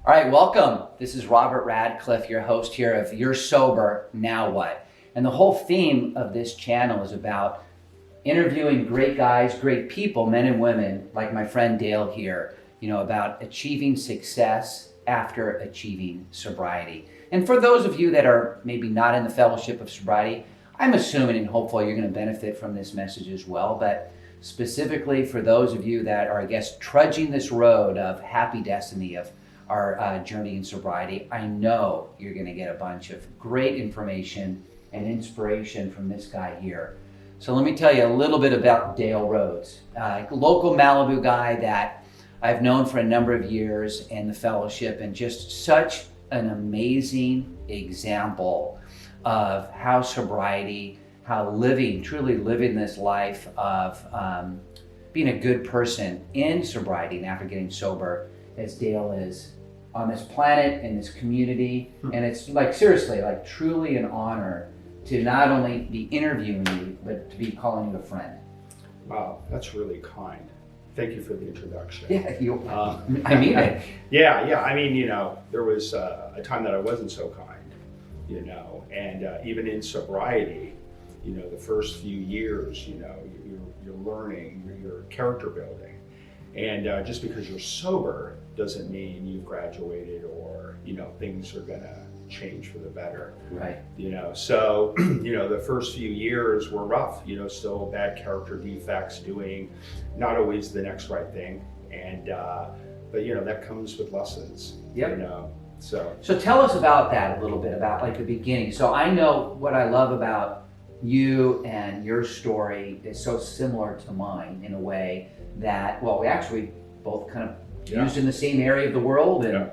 All right, welcome. This is Robert Radcliffe, your host here of You're Sober, Now What? And the whole theme of this channel is about interviewing great guys, great people, men and women, like my friend Dale here, about achieving success after achieving sobriety. And for those of you that are maybe not in the fellowship of sobriety, I'm assuming and hopefully you're going to benefit from this message as well. But specifically for those of you that are, I guess, trudging this road of happy destiny, of our journey in sobriety, I know you're going to get a bunch of great information and inspiration from this guy here. So let me tell you a little bit about Dale Rhodes, local Malibu guy that I've known for a number of years in the fellowship, and just such an amazing example of how sobriety, how truly living this life of being a good person in sobriety and after getting sober, as Dale is on this planet, in this community. And it's like, seriously, like truly an honor to not only be interviewing you, but to be calling you a friend. Wow, that's really kind. Thank you for the introduction. Yeah, I mean it. Yeah. I mean, there was a time that I wasn't so kind, and even in sobriety, the first few years, you're learning, you're character building. And just because you're sober doesn't mean you've graduated or, things are gonna change for the better. Right. So, the first few years were rough, still bad character defects, doing not always the next right thing. And, but that comes with lessons, Yep. So tell us about that a little bit, about like the beginning. So I know what I love about you and your story is so similar to mine in a way that, well, we actually both kind of used in the same area of the world and,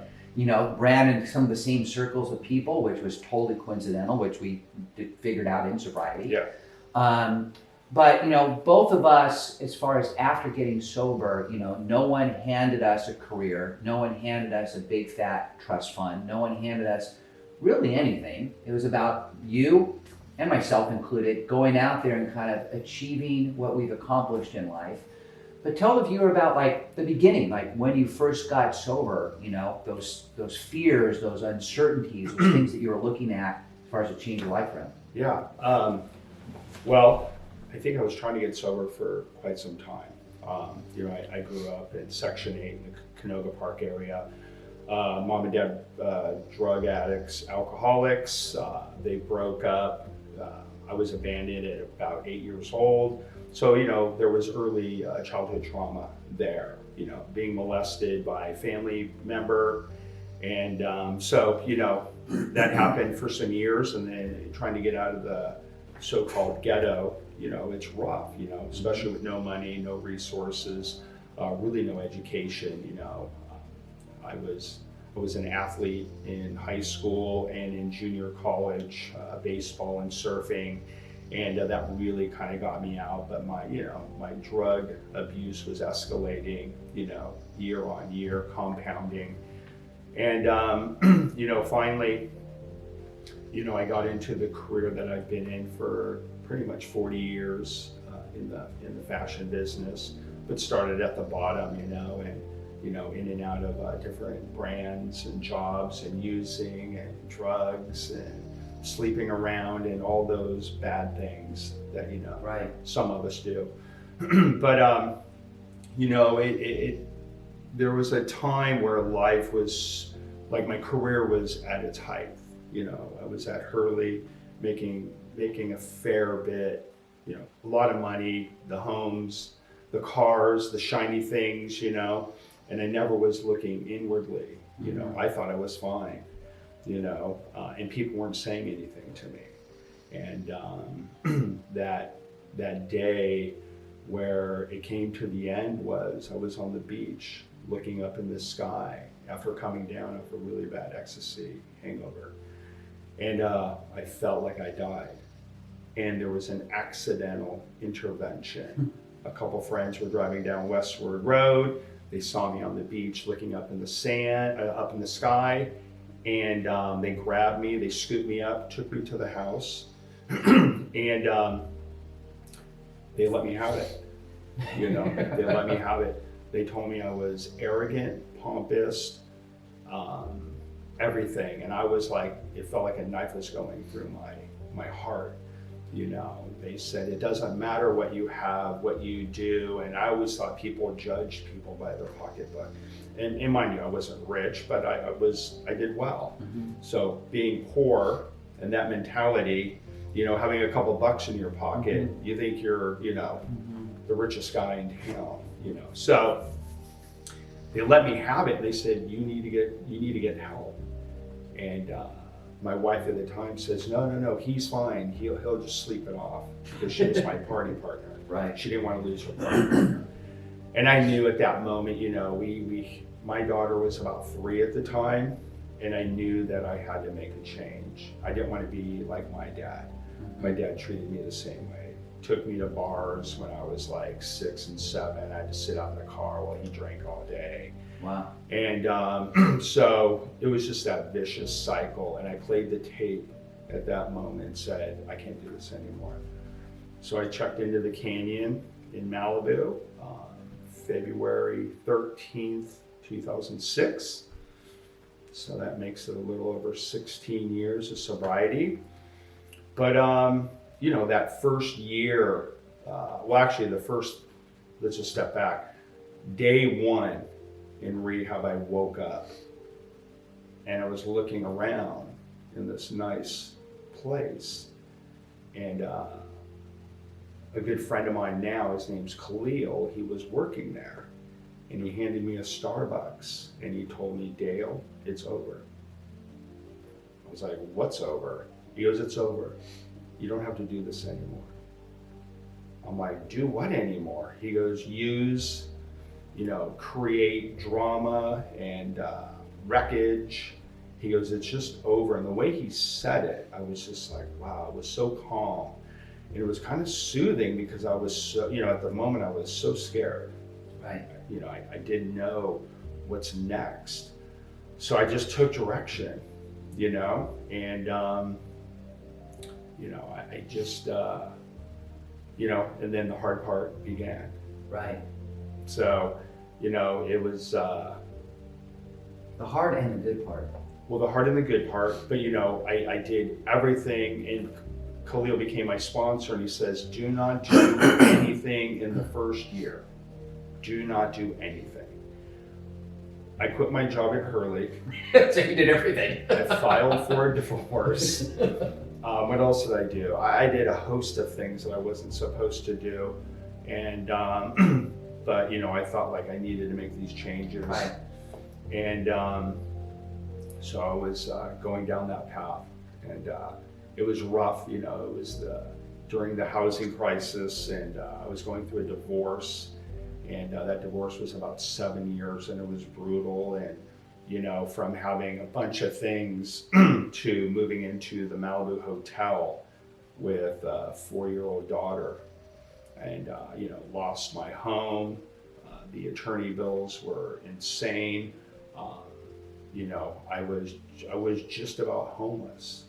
ran in some of the same circles of people, which was totally coincidental, which we figured out in sobriety. Yeah. But, both of us, as far as after getting sober, no one handed us a career. No one handed us a big fat trust fund. No one handed us really anything. It was about you and myself included going out there and kind of achieving what we've accomplished in life. But tell the viewer about like the beginning, like when you first got sober, those fears, those uncertainties, those things that you were looking at as far as a change of life around. Yeah. Well, I think I was trying to get sober for quite some time. I grew up in Section 8 in the Canoga Park area. Mom and dad, drug addicts, alcoholics. They broke up. I was abandoned at about 8 years old. So, there was early childhood trauma there, being molested by a family member. And so, that happened for some years, and then trying to get out of the so-called ghetto, it's rough, especially with no money, no resources, really no education, I was an athlete in high school and in junior college, baseball and surfing, and that really kind of got me out. But my drug abuse was escalating, year on year, compounding, and finally, I got into the career that I've been in for pretty much 40 years in the fashion business, but started at the bottom, and in and out of different brands and jobs and using and drugs and sleeping around and all those bad things that, Right. some of us do. But, there was a time where life was, like my career was at its height. I was at Hurley making a fair bit, a lot of money, the homes, the cars, the shiny things, and I never was looking inwardly. I thought I was fine, and people weren't saying anything to me. And that day where it came to the end was I was on the beach looking up in the sky after coming down off a really bad ecstasy hangover. And I felt like I died. And there was an accidental intervention. A couple friends were driving down Westward Road. They saw me on the beach looking up in the sand, up in the sky, and they grabbed me, they scooped me up, took me to the house, and they let me have it. They let me have it. They told me I was arrogant, pompous, everything. And I was like, it felt like a knife was going through my heart. You know, they said, it doesn't matter what you have, what you do. And I always thought people judged people by their pocketbook. And mind you, I wasn't rich, but I did well. Mm-hmm. So being poor and that mentality, you know, having a couple bucks in your pocket, Mm-hmm. you think you're, you know, Mm-hmm. the richest guy in town, you know. So they let me have it. They said, you need to get help. And my wife at the time says, no, he's fine. He'll just sleep it off, because she was my party partner. Right. She didn't want to lose her party partner. And I knew at that moment, you know, my daughter was about 3 at the time, and I knew that I had to make a change. I didn't want to be like my dad. My dad treated me the same way. Took me to bars when I was like 6 and 7. I had to sit out in the car while he drank all day. Wow. And so it was just that vicious cycle. And I played the tape at that moment and said, I can't do this anymore. So I checked into the Canyon in Malibu, February 13th, 2006. So that makes it a little over 16 years of sobriety. But, you know, that first year, let's just step back. Day 1 in rehab, I woke up and I was looking around in this nice place. And a good friend of mine now, his name's Khalil, he was working there. And he handed me a Starbucks and he told me, Dale, it's over. I was like, what's over? He goes, it's over. You don't have to do this anymore. I'm like, do what anymore? He goes, create drama and wreckage. He goes, it's just over. And the way he said it, I was just like, wow, it was so calm. And it was kind of soothing, because I was so, you know, at the moment I was so scared. Right. You know, I didn't know what's next. So I just took direction, you know, and, I just, and then the hard part began. Right. So, you know, it was, The hard and the good part. well, the hard and the good part, but you know, I did everything, and Khalil became my sponsor, and he says, do not do anything in the first year. Do not do anything. I quit my job at Hurley. So you did everything. I filed for a divorce. What else did I do? I did a host of things that I wasn't supposed to do. And, but you know, I felt like I needed to make these changes. Right. And so I was going down that path, and it was rough. You know, it was during the housing crisis, and I was going through a divorce, and that divorce was about 7 years, and it was brutal. And you know, from having a bunch of things to moving into the Malibu hotel with a 4-year-old daughter, and lost my home. The attorney bills were insane. I was just about homeless.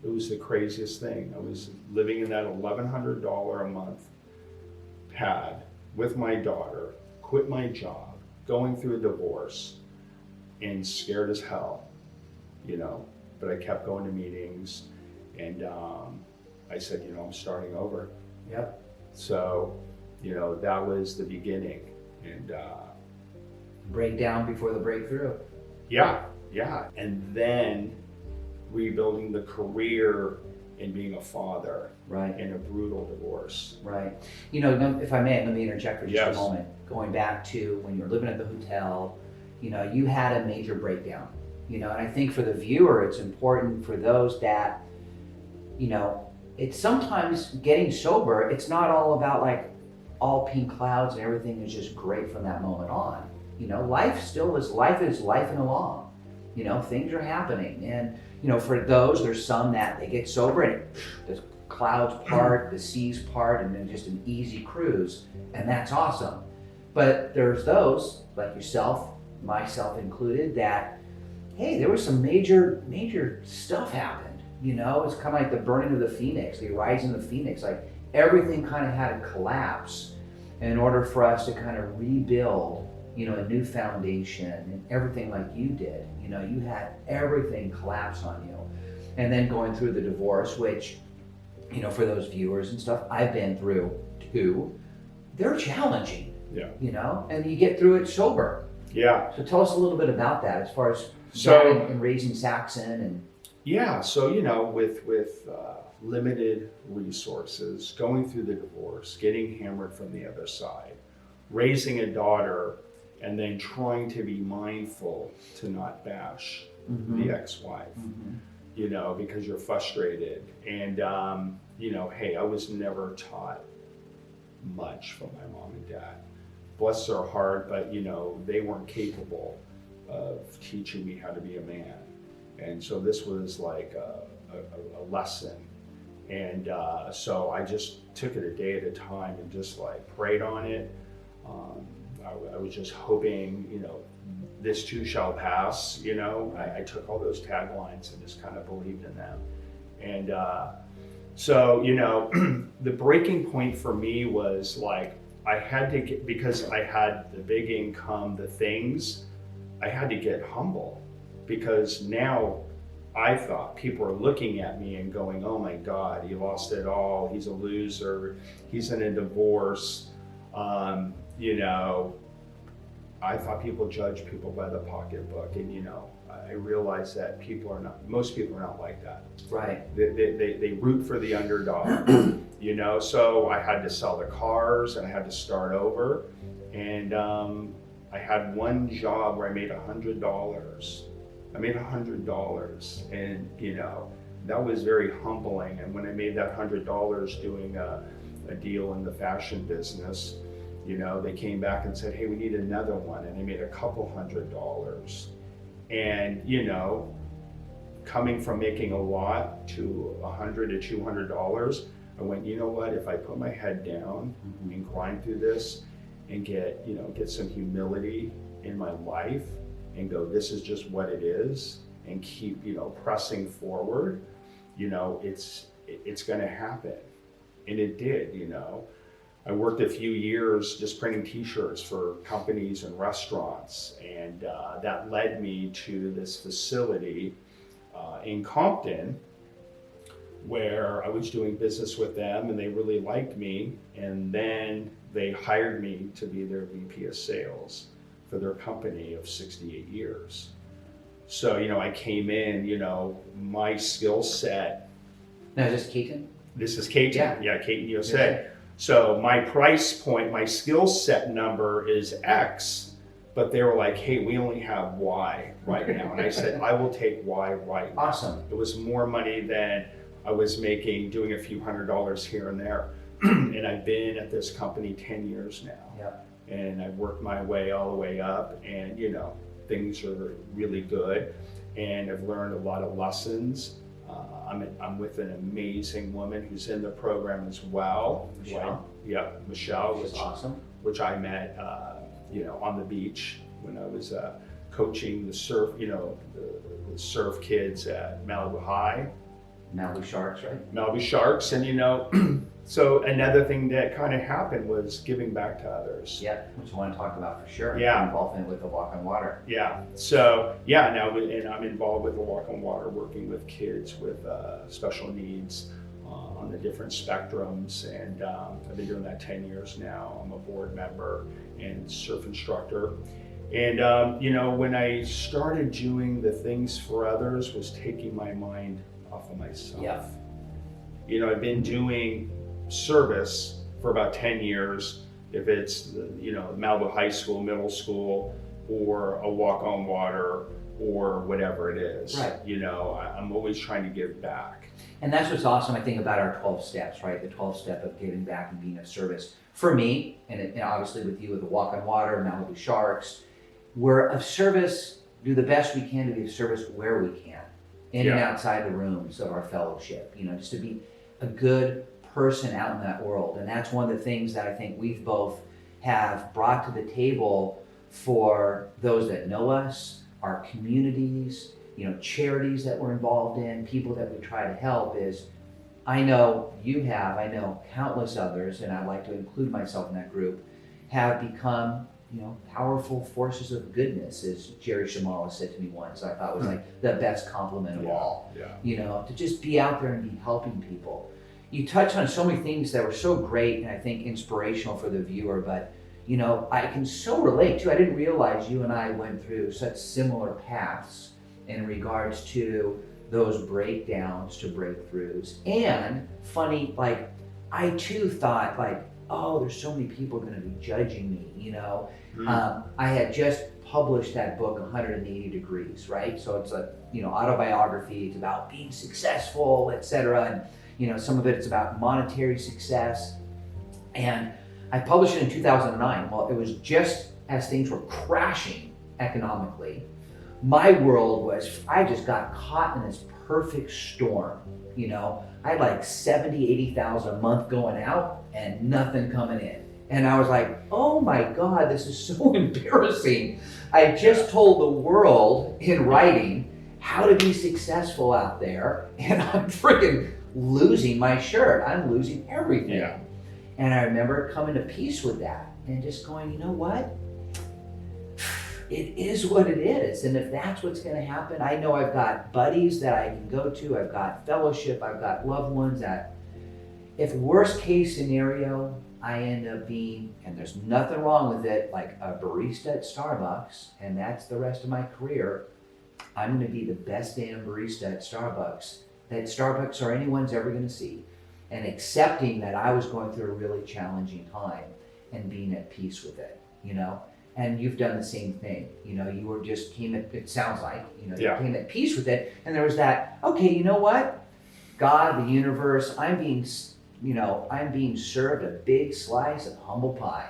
It was the craziest thing. I was living in that $1,100 a month pad with my daughter, quit my job, going through a divorce, and scared as hell, you know. But I kept going to meetings, and I said, you know, I'm starting over. Yep. So, you know, that was the beginning. And Breakdown before the breakthrough. yeah. And then rebuilding the career and being a father Right. in a brutal divorce. Right. You know, if I may, let me interject for just Yes. a moment. Going back to when you were living at the hotel, you know, you had a major breakdown. You know, and I think for the viewer, it's important for those that, you know, it's sometimes getting sober, it's not all about like all pink clouds and everything is just great from that moment on. You know, life is lifing along. You know, things are happening. And, you know, for those, there's some that they get sober and the clouds part, the seas part, and then just an easy cruise. And that's awesome. But there's those, like yourself, myself included, that, hey, there was some major stuff happened. You know, it's kind of like the burning of the phoenix, the rising of the phoenix. Like everything kind of had to collapse in order for us to kind of rebuild, you know, a new foundation and everything like you did. You know, you had everything collapse on you. And then going through the divorce, which, you know, for those viewers and stuff, I've been through too. They're challenging, Yeah. you know, and you get through it sober. Yeah. So tell us a little bit about that as far as So- dad and raising Saxon and. Yeah, so you know, with limited resources, going through the divorce, getting hammered from the other side, raising a daughter, and then trying to be mindful to not bash the ex-wife, you know, because you're frustrated. And you know, hey, I was never taught much from my mom and dad. Bless their heart, but you know, they weren't capable of teaching me how to be a man. And so this was like a lesson. And so I just took it a day at a time and just like prayed on it. I was just hoping, you know, this too shall pass, you know. I took all those taglines and just kind of believed in them. And so, you know, the breaking point for me was like, I had to get, because I had the big income, the things, I had to get humble. Because now I thought people are looking at me and going, oh my God, he lost it all. He's a loser. He's in a divorce. You know, I thought people judge people by the pocketbook. And, you know, I realized that most people are not like that. Right. They root for the underdog, you know? So I had to sell the cars and I had to start over. And I had one job where I made $100. I made $100, and you know, that was very humbling. And when I made that $100 doing a deal in the fashion business, you know, they came back and said, hey, we need another one, and they made a couple $100. And you know, coming from making a lot to $100 to $200, I went, you know what? If I put my head down and grind through this, and get some humility in my life, and go, this is just what it is, and keep, you know, pressing forward, you know, it's going to happen. And it did, you know. I worked a few years just printing t-shirts for companies and restaurants, and that led me to this facility in Compton, where I was doing business with them, and they really liked me, and then they hired me to be their VP of sales for their company of 68 years. So, you know, I came in, you know, my skill set. Now, is this Keaton? This is Keaton, Yeah. Keaton USA. So my price point, my skill set number is X, but they were like, hey, we only have Y right now. And I said, I will take Y right now. Awesome. It was more money than I was making doing a few $100s here and there. And I've been at this company 10 years now. Yep. And I've worked my way all the way up, and you know, things are really good, and I've learned a lot of lessons. I'm with an amazing woman who's in the program as well. Michelle. Michelle, Which is awesome. which I met, you know, on the beach when I was coaching the surf, you know, the surf kids at Malibu High. Malibu Sharks, right? Malibu Sharks, and you know, so another thing that kind of happened was giving back to others. Yeah, which I want to talk about for sure. Yeah. Involvement with the Walk on Water. Yeah, so yeah, now and I'm involved with the Walk on Water, working with kids with special needs on the different spectrums, and I've been doing that 10 years now. I'm a board member and surf instructor. And you know, when I started doing the things for others, was taking my mind off of myself. Yeah. You know, I've been doing service for about 10 years. If it's, you know, Malibu High School, middle school, or a Walk on Water, or whatever it is. Right. You know, I'm always trying to give back. And that's what's awesome, I think, about our 12 steps, right? The 12 step of giving back and being of service. For me, and obviously with you with the Walk on Water, Malibu Sharks, we're of service, do the best we can to be of service where we can, in and Yeah. outside the rooms of our fellowship, you know, just to be a good person out in that world. And that's one of the things that I think we've both have brought to the table for those that know us, our communities, you know, charities that we're involved in, people that we try to help. Is I know you have, I know countless others, and I'd like to include myself in that group, have become powerful forces of goodness, as Jerry Shamala said to me once. I thought was like the best compliment of all. To just be out there and be helping people. You touched on so many things that were so great and I think inspirational for the viewer, but I can so relate too. I didn't realize you and I went through such similar paths in regards to those breakdowns to breakthroughs. And funny, like I too thought like, oh, there's so many people going to be judging me, I had just published that book, 180 Degrees, right? So it's a, autobiography. It's about being successful, etc. And, some of it's about monetary success. And I published it in 2009. Well, it was just as things were crashing economically. My world was, I just got caught in this perfect storm. I had like 70, 80,000 a month going out and nothing coming in. And I was like, oh my God, this is so embarrassing. I just told the world in writing how to be successful out there, and I'm freaking losing my shirt. I'm losing everything. Yeah. And I remember coming to peace with that and just going, you know what? It is what it is. And if that's what's going to happen, I know I've got buddies that I can go to. I've got fellowship. I've got loved ones that, if worst case scenario, I end up being, and there's nothing wrong with it, like a barista at Starbucks, and that's the rest of my career, I'm going to be the best damn barista at Starbucks that Starbucks or anyone's ever going to see. And accepting that I was going through a really challenging time and being at peace with it, And you've done the same thing, you were just it sounds like, you came at peace with it. And there was that, okay, you know what? God, the universe, I'm being served a big slice of humble pie.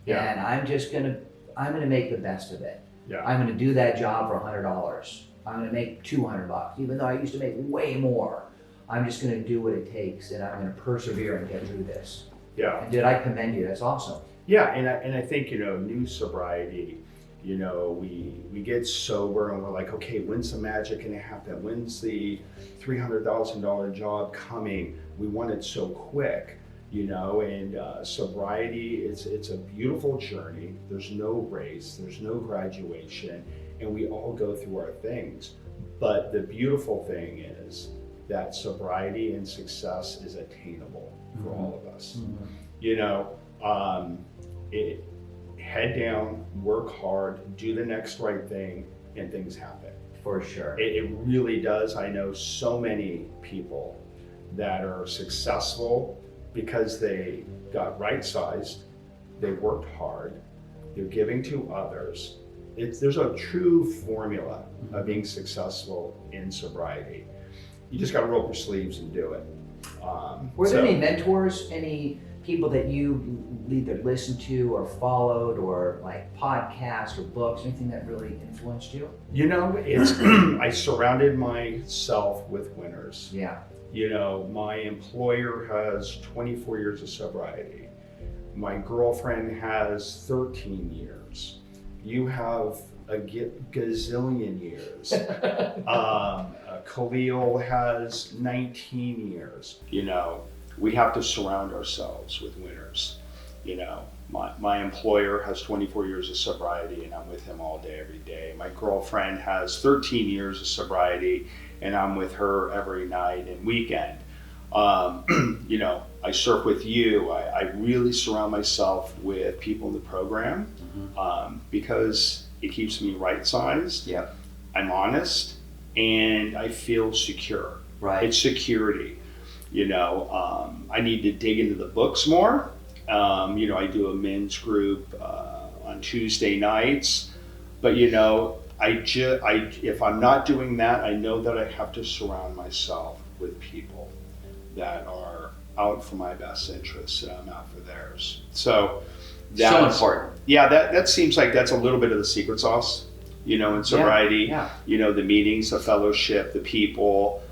Yeah. And I'm going to make the best of it. Yeah. I'm going to do that job for $100. I'm going to make $200, even though I used to make way more. I'm just going to do what it takes, and I'm going to persevere and get through this. Yeah. And I commend you. That's awesome. Yeah, and I think, new sobriety, we get sober and we're like, okay, when's the magic going to happen? When's the $300,000 job coming? We want it so quick, and sobriety, it's a beautiful journey. There's no race, there's no graduation, and we all go through our things. But the beautiful thing is that sobriety and success is attainable for all of us. Head down, work hard, do the next right thing, and things happen. For sure. It really does. I know so many people that are successful because they got right-sized, they worked hard, they're giving to others. There's a true formula of being successful in sobriety. You just got to roll up your sleeves and do it. Were there any mentors, any people that you either listened to or followed, or like podcasts or books, anything that really influenced you? I surrounded myself with winners. Yeah. My employer has 24 years of sobriety. My girlfriend has 13 years. You have a gazillion years. Khalil has 19 years. We have to surround ourselves with winners. My employer has 24 years of sobriety, and I'm with him all day, every day. My girlfriend has 13 years of sobriety, and I'm with her every night and weekend. I surf with you. I really surround myself with people in the program because it keeps me right-sized. Yeah. I'm honest, and I feel secure. Right. It's security. I need to dig into the books more. I do a men's group on Tuesday nights, but if I'm not doing that, I know that I have to surround myself with people that are out for my best interests and I'm out for theirs. So that's important. Yeah, that seems like that's a little bit of the secret sauce, in sobriety. Yeah. The meetings, the fellowship, the people,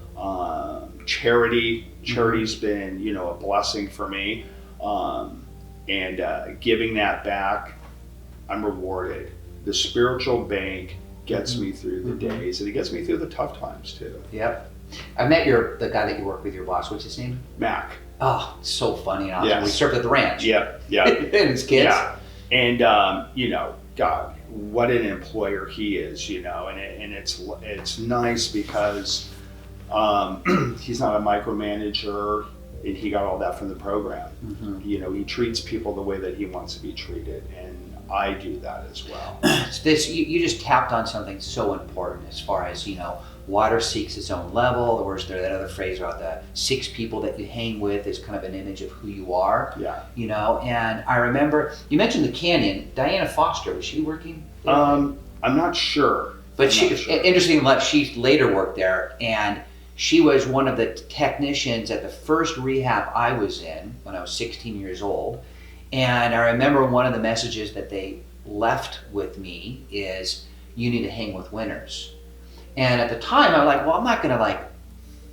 charity. Charity's been, a blessing for me. And giving that back, I'm rewarded. The spiritual bank gets me through the days, and it gets me through the tough times too. Yep. I met the guy that you work with, your boss. What's his name? Mac. Oh, so funny and awesome. Yes. We served at the ranch. Yeah. And his kids. And God, what an employer he is, and it's nice because he's not a micromanager, and he got all that from the program. Mm-hmm. He treats people the way that he wants to be treated, and I do that as well. You just tapped on something so important as far as, water seeks its own level, or is there that other phrase about the 6 people that you hang with is kind of an image of who you are. Yeah. And I remember, you mentioned the Canyon. Diana Foster, was she working there? I'm not sure. But interesting enough, she later worked there, and she was one of the technicians at the first rehab I was in when I was 16 years old. And I remember one of the messages that they left with me is, you need to hang with winners. And at the time, I'm like, well, I'm not going to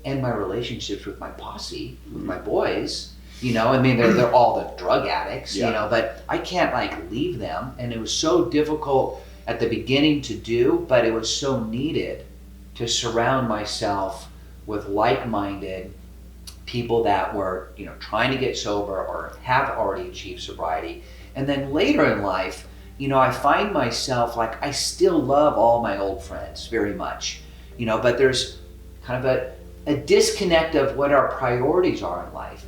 end my relationships with my posse, with my boys. I mean, they're all the drug addicts, but I can't leave them. And it was so difficult at the beginning to do, but it was so needed to surround myself with like-minded people that were, trying to get sober or have already achieved sobriety. And then later in life, I find myself I still love all my old friends very much, but there's kind of a disconnect of what our priorities are in life.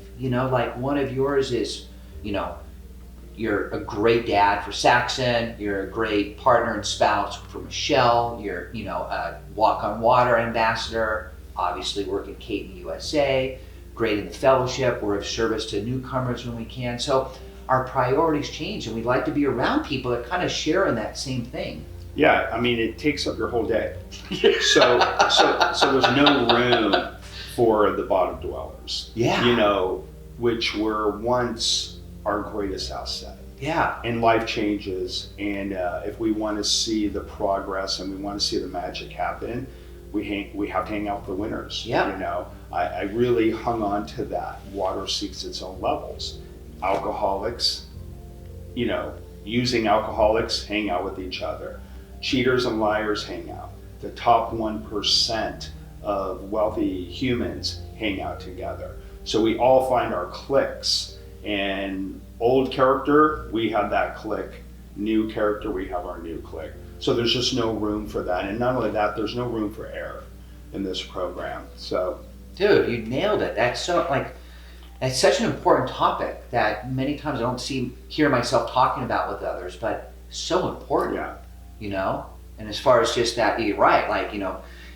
One of yours is, you're a great dad for Saxon, you're a great partner and spouse for Michelle, you're, a Walk on Water ambassador, obviously working Caton USA, great in the fellowship, we're of service to newcomers when we can. So our priorities change, and we'd like to be around people that kind of share in that same thing. Yeah, I mean, it takes up your whole day. So there's no room for the bottom dwellers. Yeah. Which were once our greatest asset. Yeah. And life changes, and if we want to see the progress and we want to see the magic happen, we have to hang out with the winners. Yeah. I really hung on to that. Water seeks its own levels. Alcoholics, using alcoholics hang out with each other. Cheaters and liars hang out. The top 1% of wealthy humans hang out together. So we all find our cliques. And old character, we have that clique. New character, we have our new clique. So there's just no room for that. And not only that, there's no room for error in this program. So, dude, you nailed it. That's that's such an important topic that many times I don't hear myself talking about with others, but so important. Yeah. And as far as just that, you're right.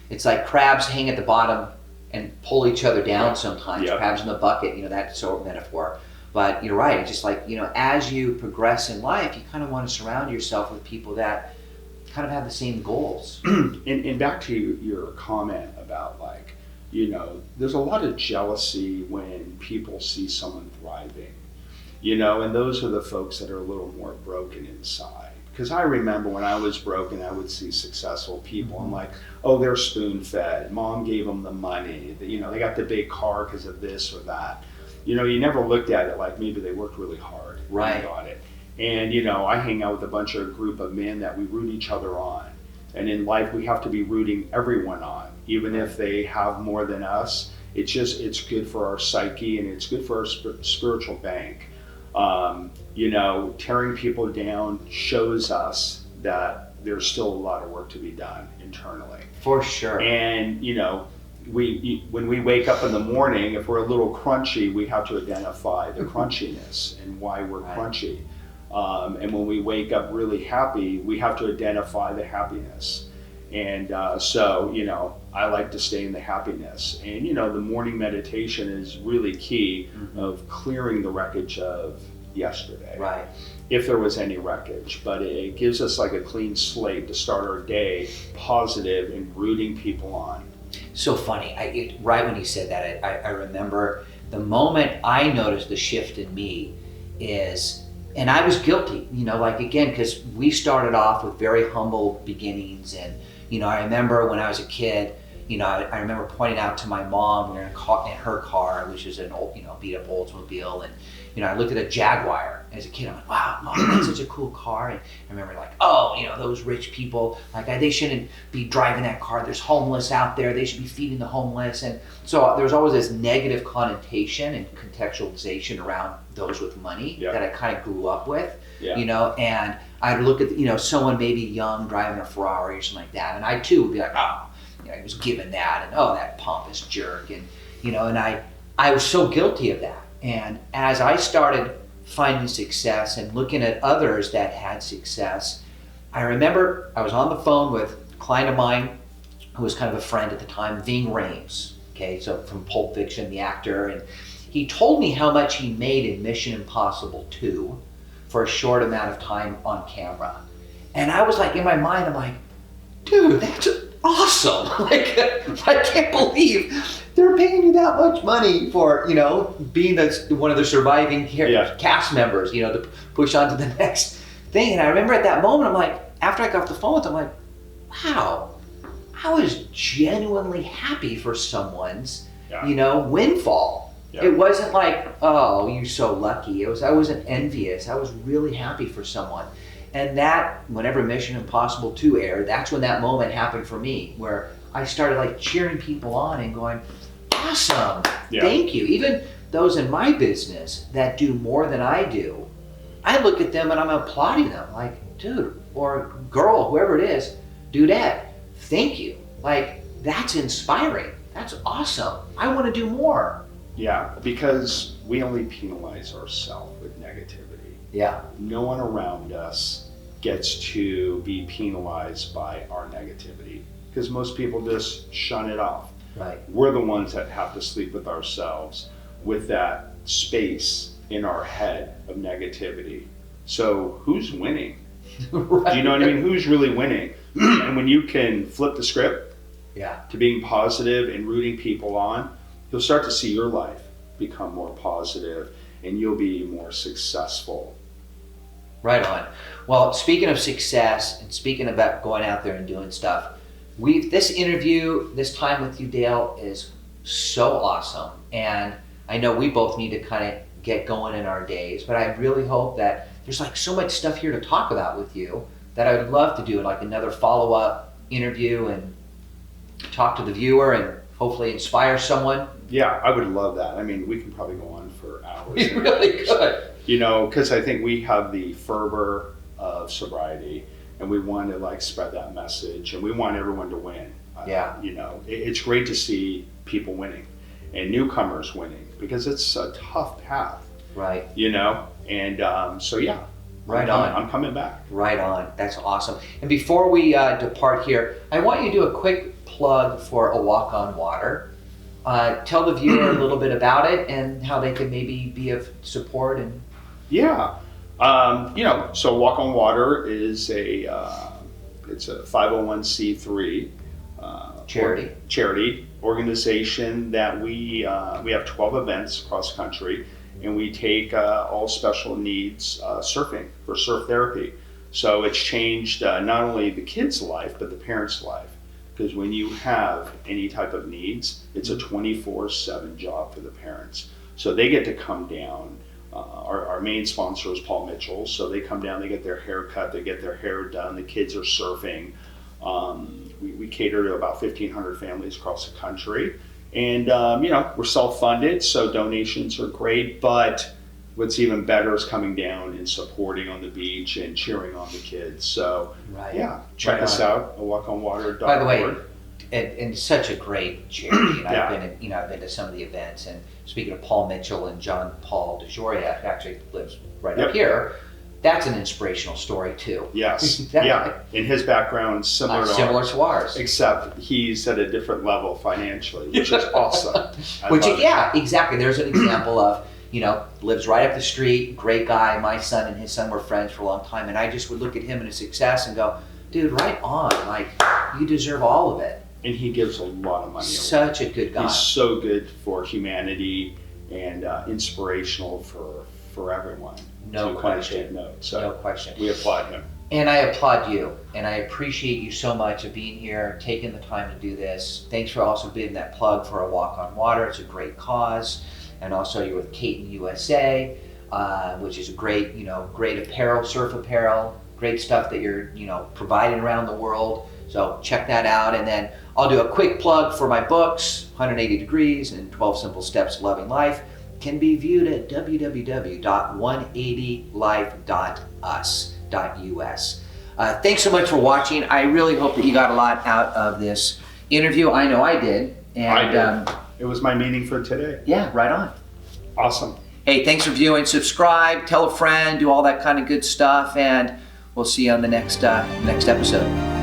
It's like crabs hang at the bottom and pull each other down sometimes. Yep. Crabs in the bucket, that sort of metaphor. But you're right. It's just as you progress in life, you kind of want to surround yourself with people that kind of have the same goals. And back to your comment about there's a lot of jealousy when people see someone thriving, and those are the folks that are a little more broken inside. Because I remember when I was broken, I would see successful people. I'm like, oh, they're spoon-fed. Mom gave them the money. They got the big car because of this or that. You never looked at it like maybe they worked really hard. Right. And got it. And, I hang out with a group of men that we root each other on. And in life, we have to be rooting everyone on, even if they have more than us. It's good for our psyche, and it's good for our spiritual bank. Tearing people down shows us that there's still a lot of work to be done internally. For sure. And, when we wake up in the morning, if we're a little crunchy, we have to identify the crunchiness and why we're crunchy. And when we wake up really happy, we have to identify the happiness. And I like to stay in the happiness. And, the morning meditation is really key of clearing the wreckage of yesterday. Right. If there was any wreckage. But it gives us a clean slate to start our day positive and rooting people on. So funny. Right when you said that, I remember the moment I noticed the shift in me is, and I was guilty, again, because we started off with very humble beginnings. And, I remember when I was a kid, I remember pointing out to my mom, we were in her car, which is an old, beat up Oldsmobile. And, I looked at a Jaguar as a kid. I'm like, wow, Mom, that's such a cool car. And I remember those rich people, they shouldn't be driving that car. There's homeless out there. They should be feeding the homeless. And so there's always this negative connotation and contextualization around those with money that I kind of grew up with. Yeah. you know, and I'd look at, you know, someone maybe young driving a Ferrari or something like that, and I too would be like, oh, you know, he was given that, and oh, that pompous jerk, and, you know, and I was so guilty of that. And as I started finding success and looking at others that had success, I remember I was on the phone with a client of mine who was kind of a friend at the time, Ving Rhames, okay, so from Pulp Fiction, the actor, and he told me how much he made in Mission Impossible 2 for a short amount of time on camera. And I was like, in my mind, I'm like, dude, that's awesome. Like, I can't believe they're paying you that much money for, you know, being one of the surviving cast members, you know, to push on to the next thing. And I remember at that moment, I'm like, after I got off the phone with him, I'm like, wow, I was genuinely happy for someone's, you know, windfall. Yeah. It wasn't like, oh, you're so lucky. I wasn't envious. I was really happy for someone. And that, whenever Mission Impossible 2 aired, that's when that moment happened for me, where I started like cheering people on and going, awesome, thank you. Even those in my business that do more than I do, I look at them and I'm applauding them, like, dude, or girl, whoever it is, dudette, thank you. Like, that's inspiring. That's awesome. I want to do more. Yeah, because we only penalize ourselves with negativity. Yeah. No one around us gets to be penalized by our negativity, because most people just shun it off. Right. We're the ones that have to sleep with ourselves with that space in our head of negativity. So who's winning? Right. Do you know what I mean? Who's really winning? And when you can flip the script to being positive and rooting people on, you'll start to see your life become more positive and you'll be more successful. Right on. Well, speaking of success and speaking about going out there and doing stuff, this interview, this time with you, Dale, is so awesome. And I know we both need to kind of get going in our days, but I really hope that there's like so much stuff here to talk about with you that I would love to do like another follow-up interview and talk to the viewer and hopefully inspire someone. Yeah, I would love that. I mean, we can probably go on for hours. We really could. You know, because I think we have the fervor of sobriety and we want to like spread that message and we want everyone to win. You know, it's great to see people winning and newcomers winning because it's a tough path. Right. You know, and so yeah. I'm coming back. Right on. That's awesome. And before we depart here, I want you to do a quick plug for A Walk on Water. Tell the viewer a little bit about it and how they can maybe be of support. And yeah, you know, so Walk on Water is it's a 501c3 charity organization that we have 12 events across the country, and we take all special needs surfing for surf therapy. So it's changed not only the kid's life but the parent's life. Because when you have any type of needs, it's a 24/7 job for the parents. So they get to come down. Our main sponsor is Paul Mitchell. So they come down, they get their hair cut, they get their hair done. The kids are surfing. We cater to about 1,500 families across the country. And, you know, we're self-funded, so donations are great. But what's even better is coming down and supporting on the beach and cheering on the kids. So, yeah, check us out, awalkonwater.org. By the way, and such a great charity. And I've been to some of the events. And speaking of Paul Mitchell and John Paul DeJoria, actually lives right up here. That's an inspirational story too. Yes, yeah. In his background, similar to ours, except he's at a different level financially, which is awesome. Exactly. There's an example of, you know, lives right up the street, great guy. My son and his son were friends for a long time, and I just would look at him and his success and go, dude, right on. Like, you deserve all of it. And he gives a lot of money. Such a good guy. He's so good for humanity and inspirational for everyone. No question. So no question. We applaud him. And I applaud you, and I appreciate you so much of being here, taking the time to do this. Thanks for also being that plug for A Walk on Water. It's a great cause. And also you're with Caton USA, which is a great, great apparel, surf apparel, great stuff that you're, providing around the world. So check that out. And then I'll do a quick plug for my books, 180 Degrees and 12 Simple Steps to Loving Life. can be viewed at www.180life.us. Thanks so much for watching. I really hope that you got a lot out of this interview. I know I did. And, I did. It was my meeting for today. Yeah, right on. Awesome. Hey, thanks for viewing. Subscribe, tell a friend, do all that kind of good stuff, and we'll see you on the next episode.